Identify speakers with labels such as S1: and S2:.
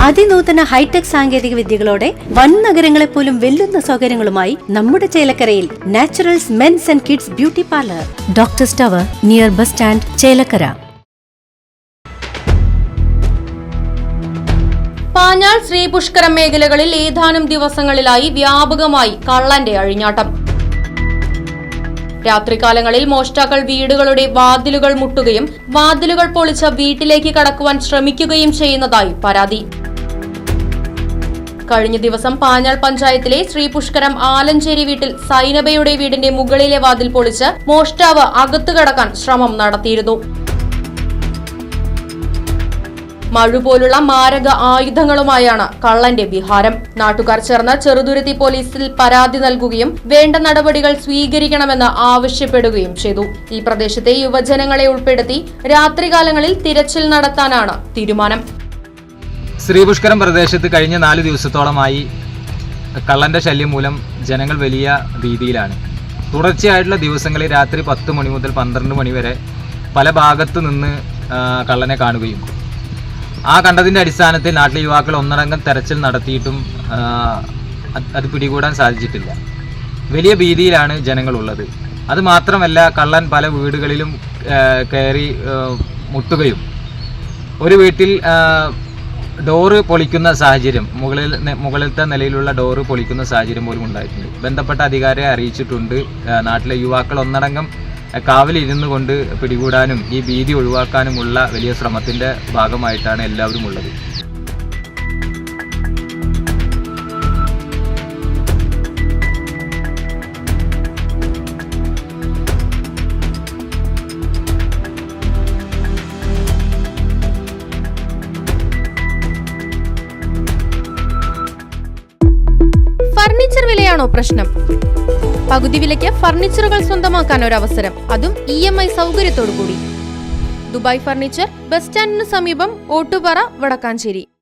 S1: അതിനൂതന hi tech സാങ്കേതിക വിദ്യകളോടെ വൻ നഗരങ്ങളെ പോലും വെല്ലുന്ന സൗകര്യങ്ങളുമായി നമ്മുടെ ചേലക്കരയിൽ naturals men's and kids beauty parlour, doctors tower, near bus stand, Chelakkara.
S2: Panjal Sreepushkaram മേഖലകളിൽ ഏതാനും ദിവസങ്ങളിലായി വ്യാപകമായി കള്ളന്റെ അഴിഞ്ഞാട്ടം. രാത്രികാലങ്ങളിൽ മോഷ്ടാക്കൾ വീടുകളുടെ വാതിലുകൾ മുട്ടുകയും വാതിലുകൾ പൊളിച്ച് വീട്ടിലേക്ക് കടക്കുവാൻ ശ്രമിക്കുകയും ചെയ്യുന്നതായി പരാതി. കഴിഞ്ഞ ദിവസം പാഞ്ഞാൾ പഞ്ചായത്തിലെ ശ്രീപുഷ്കരം ആലഞ്ചേരി വീട്ടിൽ സൈനബയുടെ വീടിന്റെ മുകളിലെ വാതിൽ പൊളിച്ച് മോഷ്ടാവ് അകത്തു കടക്കാൻ ശ്രമം നടത്തിയിരുന്നു. മഴുപോലുള്ള മാരക ആയുധങ്ങളുമായാണ് കള്ളന്റെ വിഹാരം. നാട്ടുകാർ ചേർന്ന് ചെറുതുരുത്തി പോലീസിൽ പരാതി നൽകുകയും വേണ്ട നടപടികൾ സ്വീകരിക്കണമെന്ന് ആവശ്യപ്പെടുകയും ചെയ്തു. ഈ പ്രദേശത്തെ യുവജനങ്ങളെ ഉൾപ്പെടുത്തി രാത്രികാലങ്ങളിൽ തിരച്ചിൽ നടത്താനാണ് തീരുമാനം.
S3: ശ്രീപുഷ്കരം പ്രദേശത്ത് കഴിഞ്ഞ 4 ദിവസത്തോളമായി കള്ളന്റെ ശല്യം മൂലം ജനങ്ങൾ വലിയ ഭീതിയിലാണ്. തുടർച്ചയായിട്ടുള്ള ദിവസങ്ങളിൽ രാത്രി 10 മണി മുതൽ 12 മണി വരെ പല ഭാഗത്തു നിന്ന് കള്ളനെ കാണുകയും ആ കണ്ടതിൻ്റെ അടിസ്ഥാനത്തിൽ നാട്ടിലെ യുവാക്കൾ ഒന്നടങ്കം തെരച്ചിൽ നടത്തിയിട്ടും അത് പിടികൂടാൻ സാധിച്ചിട്ടില്ല. വലിയ ഭീതിയിലാണ് ജനങ്ങളുള്ളത്. അതുമാത്രമല്ല, കള്ളൻ പല വീടുകളിലും കയറി മുട്ടുകയും ഒരു വീട്ടിൽ ഡോറ് പൊളിക്കുന്ന സാഹചര്യം, മുകളിലത്തെ നിലയിലുള്ള ഡോറ് പൊളിക്കുന്ന സാഹചര്യം പോലും ഉണ്ടായിട്ടുണ്ട്. ബന്ധപ്പെട്ട അധികാരിയെ അറിയിച്ചിട്ടുണ്ട്. നാട്ടിലെ യുവാക്കൾ ഒന്നടങ്കം കാവലിരുന്നു കൊണ്ട് പിടികൂടാനും ഈ ഭീതി ഒഴിവാക്കാനുമുള്ള വലിയ ശ്രമത്തിന്റെ ഭാഗമായിട്ടാണ് എല്ലാവരും ഉള്ളത്.
S2: ഫർണിച്ചർ വിലയാണോ പ്രശ്നം? പകുതി വിലയ്ക്ക് ഫർണിച്ചറുകൾ സ്വന്തമാക്കാൻ ഒരു അവസരം, അതും EMI സൗകര്യത്തോടു കൂടി. ദുബായ് ഫർണിച്ചർ, ബസ് സ്റ്റാൻഡിന് സമീപം, ഓട്ടുപാറ, വടക്കാഞ്ചേരി.